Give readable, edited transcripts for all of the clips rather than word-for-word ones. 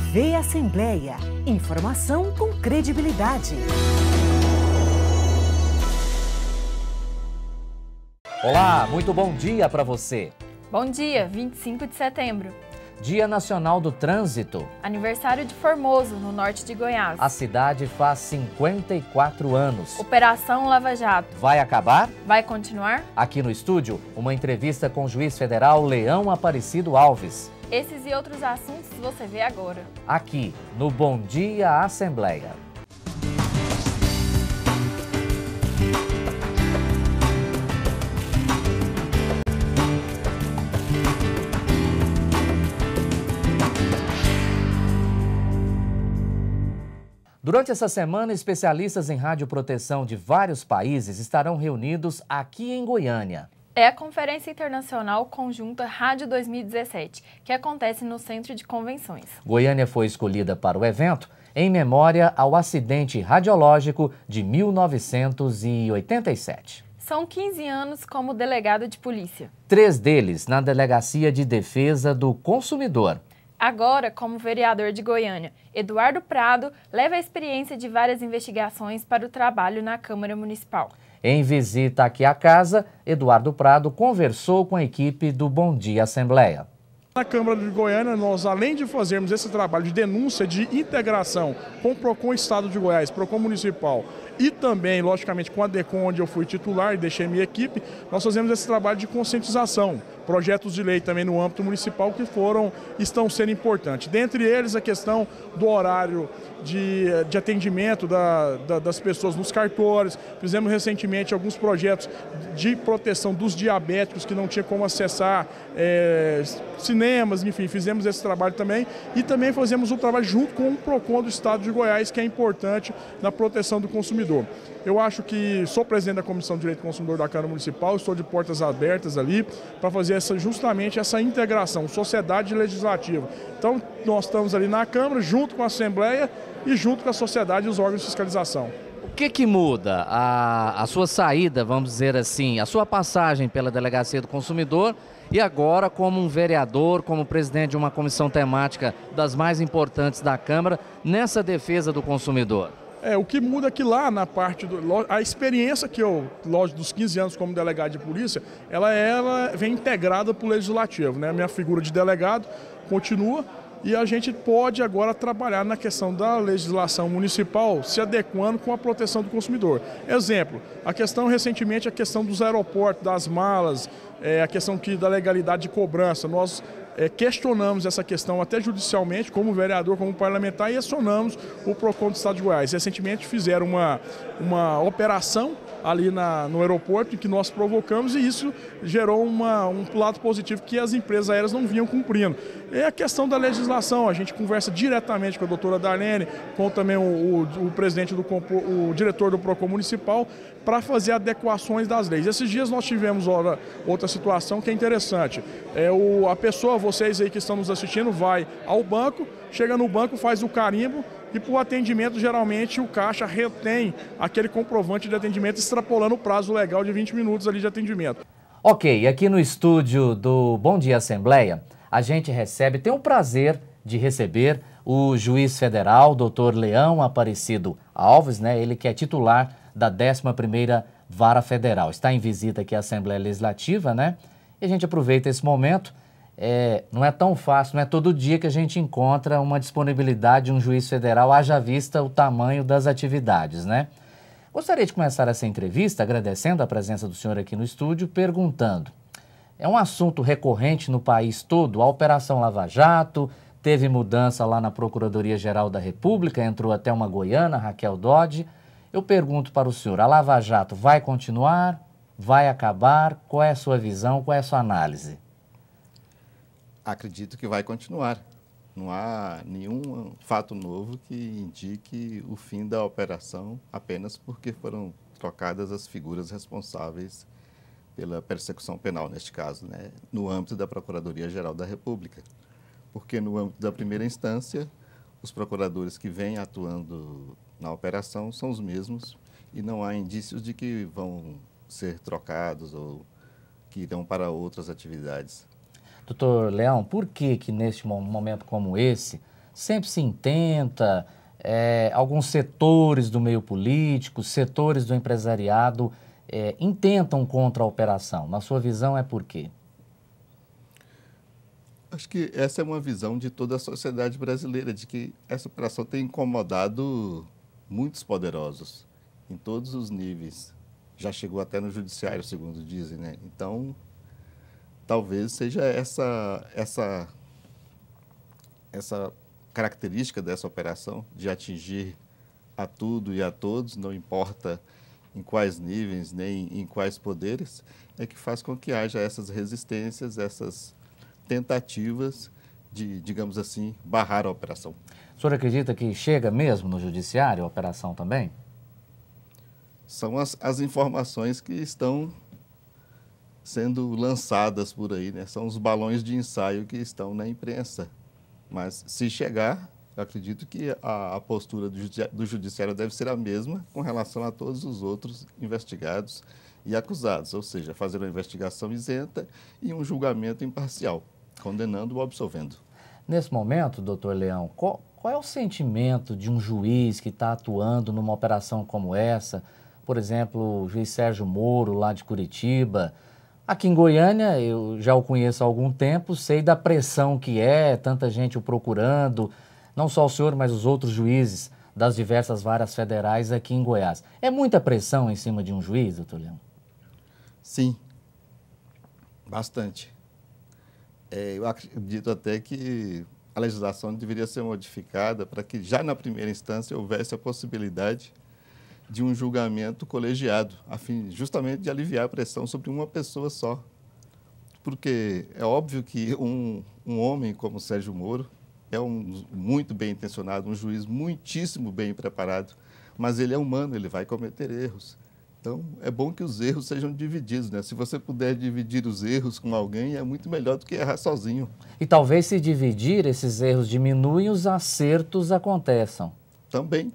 TV Assembleia. Informação com credibilidade. Olá, muito bom dia para você. Bom dia, 25 de setembro. Dia Nacional do Trânsito. Aniversário de Formoso, no norte de Goiás. A cidade faz 54 anos. Operação Lava Jato. Vai acabar? Vai continuar? Aqui no estúdio, uma entrevista com o juiz federal Leão Aparecido Alves. Esses e outros assuntos você vê agora. Aqui, no Bom Dia Assembleia. Durante essa semana, especialistas em radioproteção de vários países estarão reunidos aqui em Goiânia. É a Conferência Internacional Conjunta Rádio 2017, que acontece no Centro de Convenções. Goiânia foi escolhida para o evento em memória ao acidente radiológico de 1987. São 15 anos como delegado de polícia. 3 deles na Delegacia de Defesa do Consumidor. Agora, como vereador de Goiânia, Eduardo Prado leva a experiência de várias investigações para o trabalho na Câmara Municipal. Em visita aqui à casa, Eduardo Prado conversou com a equipe do Bom Dia Assembleia. Na Câmara de Goiânia, nós, além de fazermos esse trabalho de denúncia, de integração com o PROCON Estado de Goiás, PROCON Municipal e também, logicamente, com a DECOM, onde eu fui titular e deixei minha equipe, nós fazemos esse trabalho de conscientização, projetos de lei também no âmbito municipal que estão sendo importantes. Dentre eles, a questão do horário de atendimento das pessoas nos cartórios. Fizemos recentemente alguns projetos de proteção dos diabéticos que não tinham como acessar cinemas, enfim, fizemos esse trabalho também. E também fazemos o trabalho junto com o PROCON do Estado de Goiás, que é importante na proteção do consumidor. Eu acho que sou presidente da Comissão de Direito do Consumidor da Câmara Municipal, estou de portas abertas ali para fazer justamente essa integração, sociedade legislativa. Então, nós estamos ali na Câmara, junto com a Assembleia e junto com a sociedade e os órgãos de fiscalização. O que muda a sua saída, vamos dizer assim, a sua passagem pela Delegacia do Consumidor e agora como um vereador, como presidente de uma comissão temática das mais importantes da Câmara, nessa defesa do consumidor? O que muda é que lá na parte a experiência que eu, lógico, dos 15 anos como delegado de polícia, ela vem integrada para o legislativo, né? A minha figura de delegado continua e a gente pode agora trabalhar na questão da legislação municipal se adequando com a proteção do consumidor. Exemplo, recentemente a questão dos aeroportos, das malas, a questão da legalidade de cobrança. Nós questionamos essa questão até judicialmente, como vereador, como parlamentar, e acionamos o PROCON do Estado de Goiás. Recentemente fizeram uma operação ali no aeroporto que nós provocamos e isso gerou um lado positivo que as empresas aéreas não vinham cumprindo. É a questão da legislação, a gente conversa diretamente com a doutora Darlene, com também o presidente o diretor do PROCON municipal, para fazer adequações das leis. Esses dias nós tivemos outra situação que é interessante. A pessoa, vocês aí que estão nos assistindo, vai ao banco, chega no banco, faz o carimbo e para o atendimento, geralmente, o caixa retém aquele comprovante de atendimento extrapolando o prazo legal de 20 minutos ali de atendimento. Ok, aqui no estúdio do Bom Dia Assembleia, a gente tem o prazer de receber o juiz federal, doutor Leão Aparecido Alves, né? Ele que é titular da 11ª Vara Federal. Está em visita aqui à Assembleia Legislativa, né? E a gente aproveita esse momento. Não é tão fácil, não é todo dia que a gente encontra uma disponibilidade de um juiz federal, haja vista o tamanho das atividades, né? Gostaria de começar essa entrevista agradecendo a presença do senhor aqui no estúdio, perguntando. É um assunto recorrente no país todo, a Operação Lava Jato, teve mudança lá na Procuradoria-Geral da República, entrou até uma goiana, Raquel Dodge. Eu pergunto para o senhor, a Lava Jato vai continuar? Vai acabar? Qual é a sua visão? Qual é a sua análise? Acredito que vai continuar. Não há nenhum fato novo que indique o fim da operação apenas porque foram trocadas as figuras responsáveis pela persecução penal, neste caso, né, no âmbito da Procuradoria-Geral da República. Porque no âmbito da primeira instância, os procuradores que vêm atuando na operação são os mesmos e não há indícios de que vão ser trocados ou que irão para outras atividades. Doutor Leão, por que neste momento como esse sempre se intenta, alguns setores do meio político, setores do empresariado intentam contra a operação. Na sua visão, é por quê? Acho que essa é uma visão de toda a sociedade brasileira, de que essa operação tem incomodado muitos poderosos, em todos os níveis. Já chegou até no judiciário, segundo dizem, né? Então, talvez seja essa característica dessa operação, de atingir a tudo e a todos, não importa em quais níveis, nem em quais poderes, é que faz com que haja essas resistências, essas tentativas de, digamos assim, barrar a operação. O senhor acredita que chega mesmo no judiciário a operação também? São as informações que estão sendo lançadas por aí, né? São os balões de ensaio que estão na imprensa. Mas, se chegar, eu acredito que a postura do judiciário deve ser a mesma com relação a todos os outros investigados e acusados, ou seja, fazer uma investigação isenta e um julgamento imparcial, condenando ou absolvendo. Nesse momento, doutor Leão, qual é o sentimento de um juiz que está atuando numa operação como essa? Por exemplo, o juiz Sérgio Moro, lá de Curitiba. Aqui em Goiânia, eu já o conheço há algum tempo, sei da pressão que tanta gente o procurando, não só o senhor, mas os outros juízes das diversas varas federais aqui em Goiás. É muita pressão em cima de um juiz, doutor Leão? Sim, bastante. Eu acredito até que a legislação deveria ser modificada para que já na primeira instância houvesse a possibilidade de um julgamento colegiado, a fim justamente de aliviar a pressão sobre uma pessoa só. Porque é óbvio que um homem como Sérgio Moro é muito bem intencionado, um juiz muitíssimo bem preparado, mas ele é humano, ele vai cometer erros. Então, é bom que os erros sejam divididos, né? Se você puder dividir os erros com alguém, é muito melhor do que errar sozinho. E talvez se dividir, esses erros diminuem e os acertos aconteçam. Também,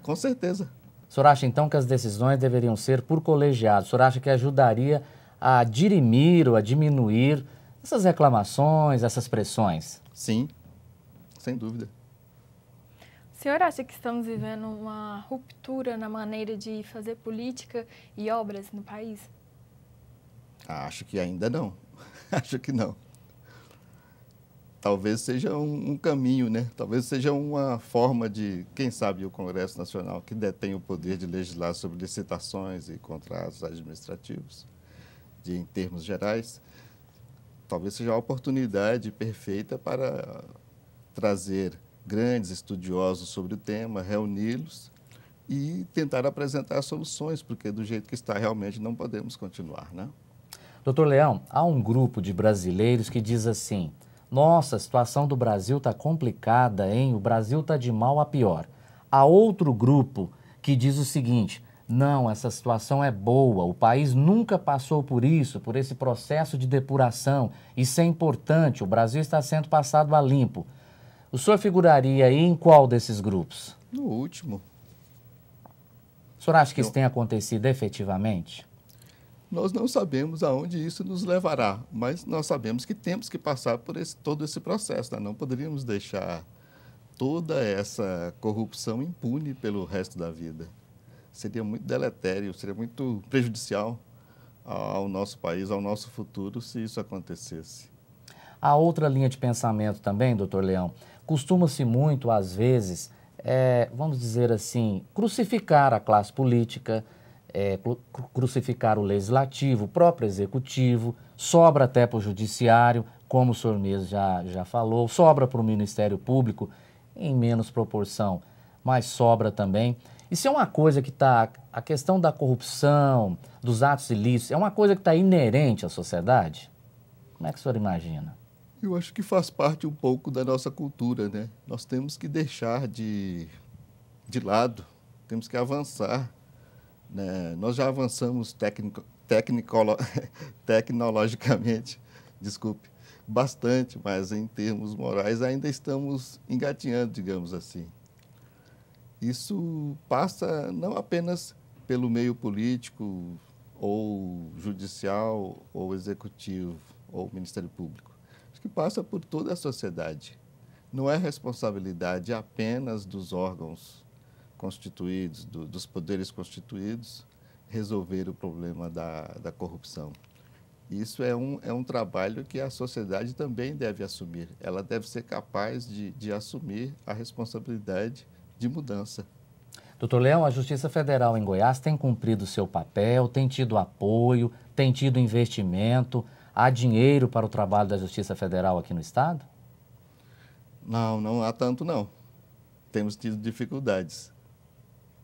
com certeza. O senhor acha, então, que as decisões deveriam ser por colegiado? O senhor acha que ajudaria a dirimir ou a diminuir essas reclamações, essas pressões? Sim, sem dúvida. O senhor acha que estamos vivendo uma ruptura na maneira de fazer política e obras no país? Acho que ainda não. Acho que não. Talvez seja um caminho, né? Talvez seja uma forma de, quem sabe, o Congresso Nacional, que detém o poder de legislar sobre licitações e contratos administrativos, em termos gerais, talvez seja a oportunidade perfeita para trazer grandes estudiosos sobre o tema, reuni-los e tentar apresentar soluções, porque do jeito que está realmente não podemos continuar, né? Doutor Leão, há um grupo de brasileiros que diz assim: nossa, a situação do Brasil está complicada, hein? O Brasil está de mal a pior. Há outro grupo que diz o seguinte: não, essa situação é boa, o país nunca passou por isso, por esse processo de depuração, isso é importante, o Brasil está sendo passado a limpo. O senhor figuraria aí em qual desses grupos? No último. O senhor acha que isso tem acontecido efetivamente? Nós não sabemos aonde isso nos levará, mas nós sabemos que temos que passar por todo esse processo, né? Não poderíamos deixar toda essa corrupção impune pelo resto da vida. Seria muito deletério, seria muito prejudicial ao nosso país, ao nosso futuro, se isso acontecesse. Há outra linha de pensamento também, doutor Leão. Costuma-se muito, às vezes, vamos dizer assim, crucificar a classe política, crucificar o legislativo, o próprio executivo, sobra até para o judiciário, como o senhor mesmo já falou, sobra para o Ministério Público, em menos proporção, mas sobra também. Isso é uma coisa que está, a questão da corrupção, dos atos ilícitos, é uma coisa que está inerente à sociedade? Como é que o senhor imagina? Eu acho que faz parte um pouco da nossa cultura, né? Nós temos que deixar de lado, temos que avançar, né? Nós já avançamos tecnologicamente, desculpe, bastante, mas em termos morais ainda estamos engatinhando, digamos assim. Isso passa não apenas pelo meio político, ou judicial, ou executivo, ou Ministério Público. Acho que passa por toda a sociedade. Não é responsabilidade apenas dos órgãos constituídos, dos poderes constituídos, resolver o problema da corrupção. Isso é um trabalho que a sociedade também deve assumir. Ela deve ser capaz de assumir a responsabilidade de mudança. Doutor Leão, a Justiça Federal em Goiás tem cumprido o seu papel, tem tido apoio, tem tido investimento, há dinheiro para o trabalho da Justiça Federal aqui no Estado? Não há tanto não. Temos tido dificuldades,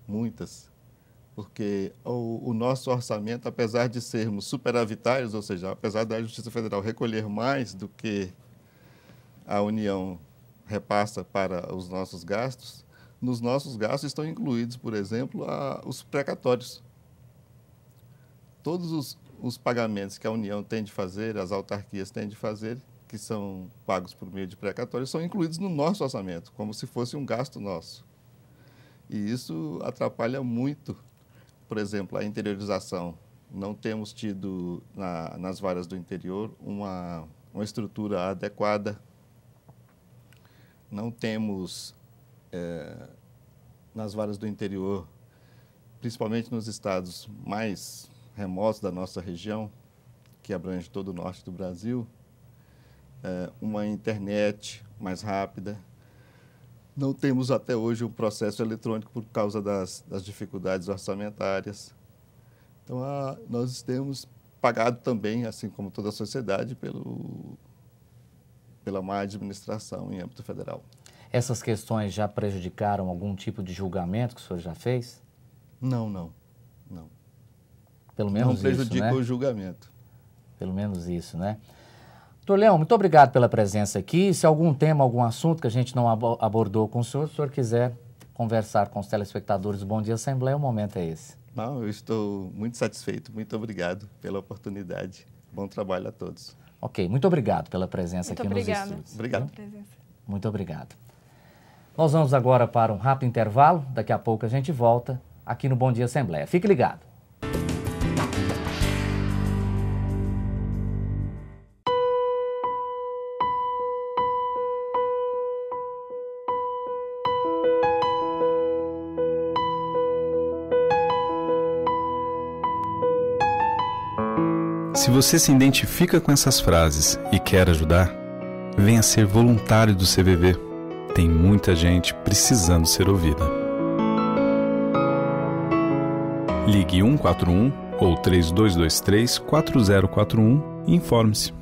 muitas. Porque o nosso orçamento, apesar de sermos superavitários, ou seja, apesar da Justiça Federal recolher mais do que a União repassa para os nossos gastos, nos nossos gastos estão incluídos, por exemplo, os precatórios. Todos os pagamentos que a União tem de fazer, as autarquias têm de fazer, que são pagos por meio de precatórios, são incluídos no nosso orçamento, como se fosse um gasto nosso. E isso atrapalha muito. Por exemplo, a interiorização. Não temos tido nas varas do interior uma estrutura adequada. Não temos, nas varas do interior, principalmente nos estados mais remotos da nossa região, que abrange todo o norte do Brasil, uma internet mais rápida. Não temos até hoje um processo eletrônico por causa das dificuldades orçamentárias. Então, nós temos pagado também, assim como toda a sociedade, pela má administração em âmbito federal. Essas questões já prejudicaram algum tipo de julgamento que o senhor já fez? Não. Pelo menos não prejudica isso, né? o julgamento. Pelo menos isso, né? Doutor Leão, muito obrigado pela presença aqui. Se algum tema, algum assunto que a gente não abordou com o senhor quiser conversar com os telespectadores do Bom Dia Assembleia, o momento é esse. Não, eu estou muito satisfeito. Muito obrigado pela oportunidade. Bom trabalho a todos. Ok, muito obrigado pela presença aqui nos estúdios. Obrigado. Muito obrigado. Nós vamos agora para um rápido intervalo. Daqui a pouco a gente volta aqui no Bom Dia Assembleia. Fique ligado. Se você se identifica com essas frases e quer ajudar, venha ser voluntário do CVV. Tem muita gente precisando ser ouvida. Ligue 141 ou 3223-4041 e informe-se.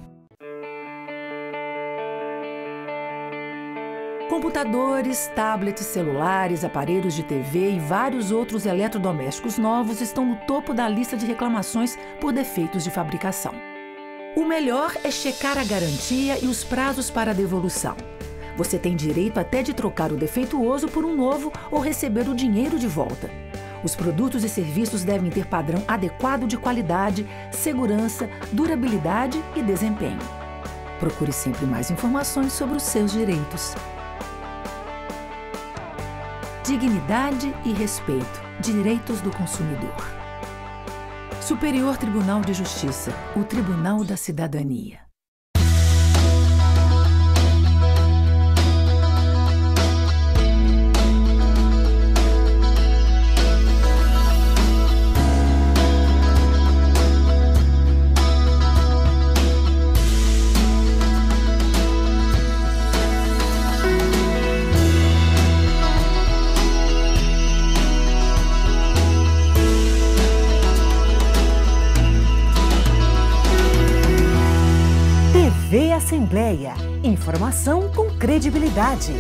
Computadores, tablets, celulares, aparelhos de TV e vários outros eletrodomésticos novos estão no topo da lista de reclamações por defeitos de fabricação. O melhor é checar a garantia e os prazos para a devolução. Você tem direito até de trocar o defeituoso por um novo ou receber o dinheiro de volta. Os produtos e serviços devem ter padrão adequado de qualidade, segurança, durabilidade e desempenho. Procure sempre mais informações sobre os seus direitos. Dignidade e respeito. Direitos do consumidor. Superior Tribunal de Justiça. O Tribunal da Cidadania. TV Assembleia. Informação com credibilidade.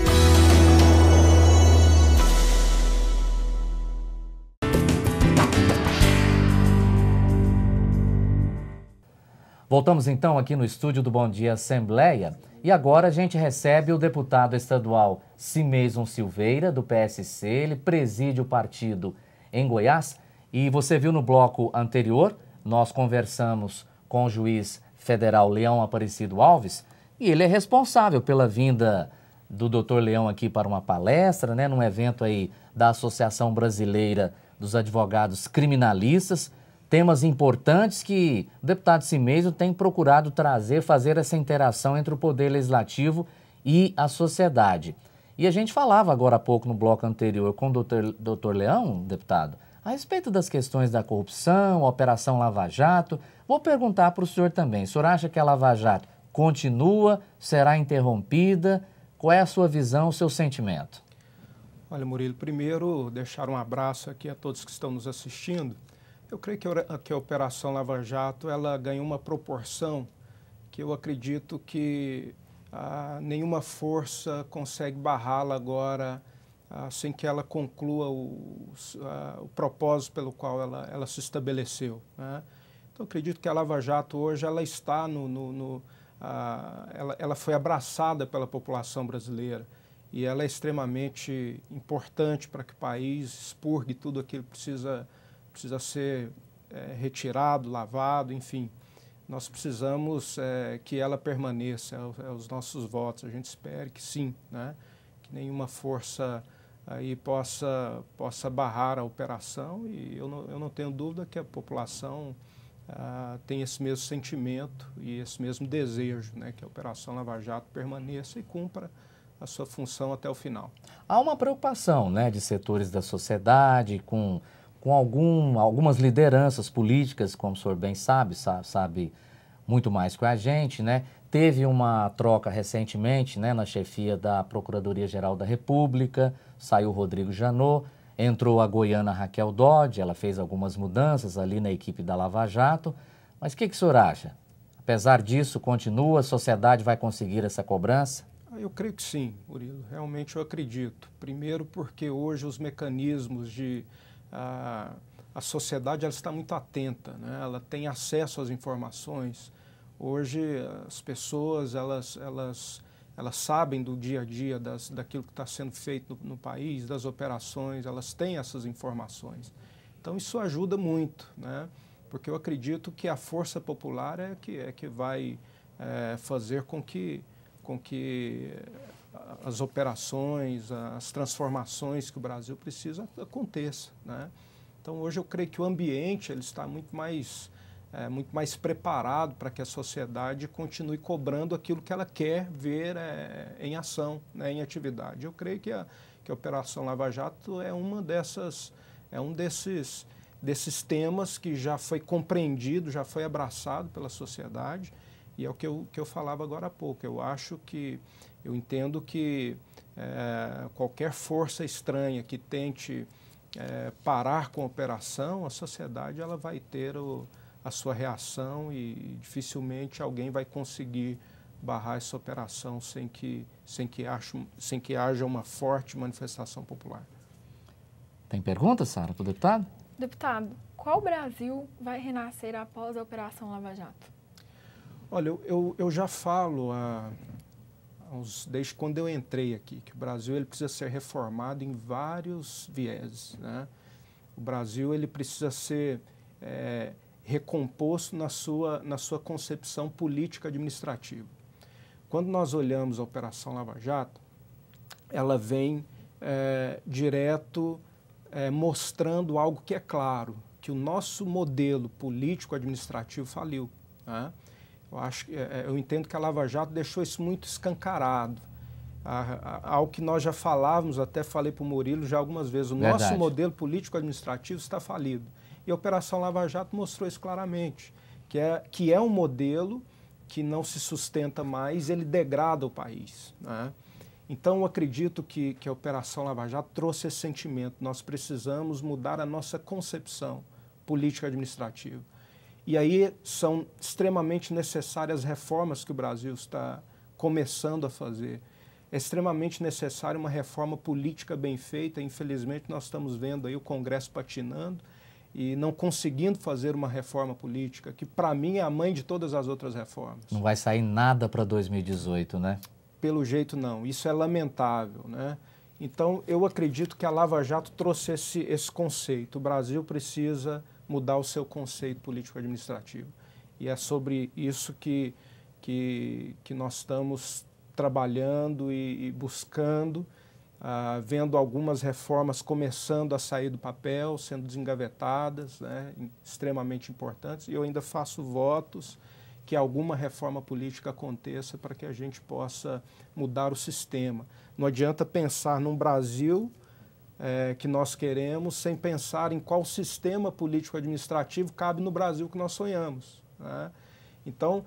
Voltamos então aqui no estúdio do Bom Dia Assembleia e agora a gente recebe o deputado estadual Cimeison Silveira, do PSC. Ele preside o partido em Goiás e você viu no bloco anterior, nós conversamos com o juiz federal Leão Aparecido Alves e ele é responsável pela vinda do doutor Leão aqui para uma palestra, né, num evento aí da Associação Brasileira dos Advogados Criminalistas, temas importantes que o deputado Cimeison tem procurado trazer, fazer essa interação entre o Poder Legislativo e a sociedade. E a gente falava agora há pouco no bloco anterior com o doutor Leão, deputado, a respeito das questões da corrupção, a Operação Lava Jato. Vou perguntar para o senhor também, o senhor acha que a Lava Jato continua, será interrompida? Qual é a sua visão, o seu sentimento? Olha, Murilo, primeiro deixar um abraço aqui a todos que estão nos assistindo. Eu creio que a Operação Lava Jato ela ganhou uma proporção que eu acredito que nenhuma força consegue barrá-la agora sem que ela conclua o propósito pelo qual ela se estabeleceu, né? Então, eu acredito que a Lava Jato hoje ela está ela foi abraçada pela população brasileira e ela é extremamente importante para que o país expurgue tudo aquilo que precisa ser retirado, lavado, enfim. Nós precisamos que ela permaneça, os nossos votos. A gente espera que sim, né? Que nenhuma força aí possa barrar a operação e eu não tenho dúvida que a população tem esse mesmo sentimento e esse mesmo desejo, né? Que a Operação Lava Jato permaneça e cumpra a sua função até o final. Há uma preocupação, né, de setores da sociedade com algumas lideranças políticas, como o senhor bem sabe muito mais que a gente, né? Teve uma troca recentemente, né, na chefia da Procuradoria-Geral da República, saiu o Rodrigo Janot, entrou a goiana Raquel Dodge, ela fez algumas mudanças ali na equipe da Lava Jato, mas o que o senhor acha? Apesar disso, continua, a sociedade vai conseguir essa cobrança? Eu creio que sim, Murilo, realmente eu acredito. Primeiro porque hoje os mecanismos a sociedade ela está muito atenta, né? Ela tem acesso às informações. Hoje as pessoas elas sabem do dia a dia daquilo que está sendo feito no país, das operações, elas têm essas informações. Então isso ajuda muito, né? Porque eu acredito que a força popular é que vai fazer com que as operações, as transformações que o Brasil precisa aconteçam, né? Então hoje eu creio que o ambiente ele está muito mais preparado para que a sociedade continue cobrando aquilo que ela quer ver em ação, né, em atividade. Eu creio que a Operação Lava Jato é um desses temas que já foi compreendido, já foi abraçado pela sociedade e é o que eu falava agora há pouco. Eu entendo que qualquer força estranha que tente parar com a operação, a sociedade ela vai ter a sua reação e dificilmente alguém vai conseguir barrar essa operação sem que haja uma forte manifestação popular. Tem pergunta, Sara, para o deputado? Deputado, qual Brasil vai renascer após a Operação Lava Jato? Olha, eu já falo desde quando eu entrei aqui, que o Brasil ele precisa ser reformado em vários vieses, né? O Brasil ele precisa ser recomposto na sua concepção política administrativa. Quando nós olhamos a Operação Lava Jato, ela vem direto mostrando algo que é claro, que o nosso modelo político-administrativo faliu, né? Eu entendo que a Lava Jato deixou isso muito escancarado. Algo que nós já falávamos, até falei para o Murilo já algumas vezes, o nosso modelo político-administrativo está falido. E a Operação Lava Jato mostrou isso claramente, que é um modelo que não se sustenta mais, ele degrada o país, né? Então, eu acredito que a Operação Lava Jato trouxe esse sentimento. Nós precisamos mudar a nossa concepção política-administrativa. E aí são extremamente necessárias reformas que o Brasil está começando a fazer. É extremamente necessária uma reforma política bem feita. Infelizmente, nós estamos vendo aí o Congresso patinando e não conseguindo fazer uma reforma política, que para mim é a mãe de todas as outras reformas. Não vai sair nada para 2018, né? Pelo jeito não, isso é lamentável, né? Então eu acredito que a Lava Jato trouxe esse conceito. O Brasil precisa mudar o seu conceito político-administrativo. E é sobre isso que nós estamos trabalhando e buscando, vendo algumas reformas começando a sair do papel, sendo desengavetadas, né, extremamente importantes. E eu ainda faço votos que alguma reforma política aconteça para que a gente possa mudar o sistema. Não adianta pensar num Brasil que nós queremos sem pensar em qual sistema político-administrativo cabe no Brasil que nós sonhamos, né? Então,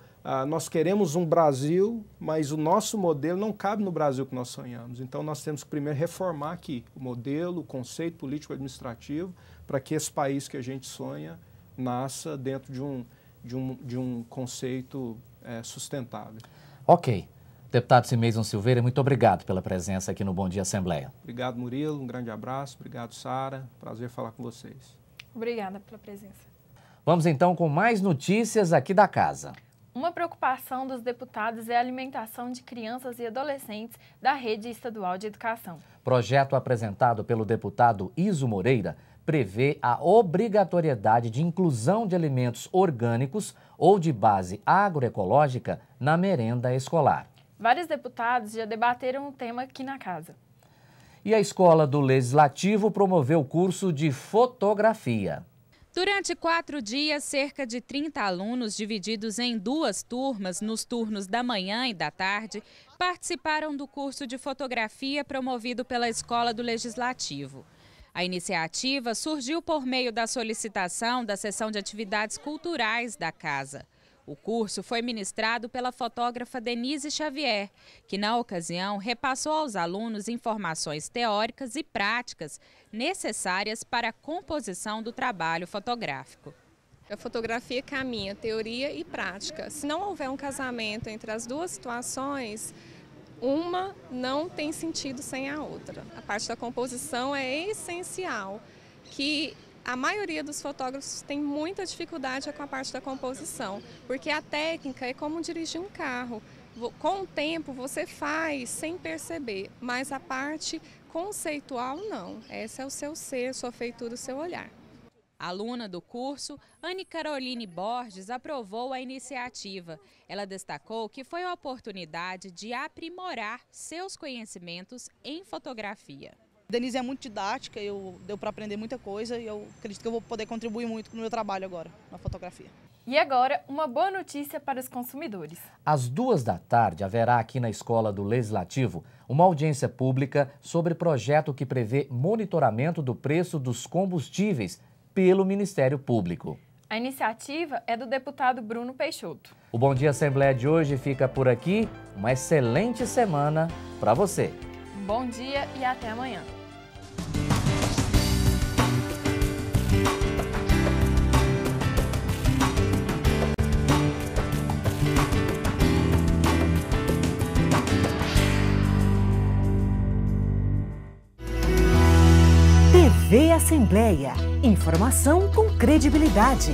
nós queremos um Brasil, mas o nosso modelo não cabe no Brasil que nós sonhamos. Então, nós temos que primeiro reformar aqui o modelo, o conceito político-administrativo, para que esse país que a gente sonha nasça dentro de um conceito sustentável. Ok. Deputado Simeison Silveira, muito obrigado pela presença aqui no Bom Dia Assembleia. Obrigado, Murilo. Um grande abraço. Obrigado, Sara. Prazer falar com vocês. Obrigada pela presença. Vamos então com mais notícias aqui da casa. Uma preocupação dos deputados é a alimentação de crianças e adolescentes da Rede Estadual de Educação. Projeto apresentado pelo deputado Iso Moreira prevê a obrigatoriedade de inclusão de alimentos orgânicos ou de base agroecológica na merenda escolar. Vários deputados já debateram o tema aqui na casa. E a Escola do Legislativo promoveu o curso de fotografia. Durante 4 dias, cerca de 30 alunos, divididos em 2 turmas, nos turnos da manhã e da tarde, participaram do curso de fotografia promovido pela Escola do Legislativo. A iniciativa surgiu por meio da solicitação da Seção de Atividades Culturais da Casa. O curso foi ministrado pela fotógrafa Denise Xavier, que na ocasião repassou aos alunos informações teóricas e práticas necessárias para a composição do trabalho fotográfico. A fotografia caminha teoria e prática. Se não houver um casamento entre as duas situações, uma não tem sentido sem a outra. A parte da composição é essencial, que a maioria dos fotógrafos tem muita dificuldade com a parte da composição, porque a técnica é como dirigir um carro. Com o tempo você faz sem perceber, mas a parte conceitual não. Esse é o seu ser, sua feitura, o seu olhar. A aluna do curso, Anne Caroline Borges, aprovou a iniciativa. Ela destacou que foi a oportunidade de aprimorar seus conhecimentos em fotografia. Denise é muito didática, deu para aprender muita coisa e eu acredito que eu vou poder contribuir muito no meu trabalho agora, na fotografia. E agora, uma boa notícia para os consumidores. Às 14h haverá aqui na Escola do Legislativo uma audiência pública sobre projeto que prevê monitoramento do preço dos combustíveis pelo Ministério Público. A iniciativa é do deputado Bruno Peixoto. O Bom Dia Assembleia de hoje fica por aqui. Uma excelente semana para você. Bom dia e até amanhã. TV Assembleia. Informação com credibilidade.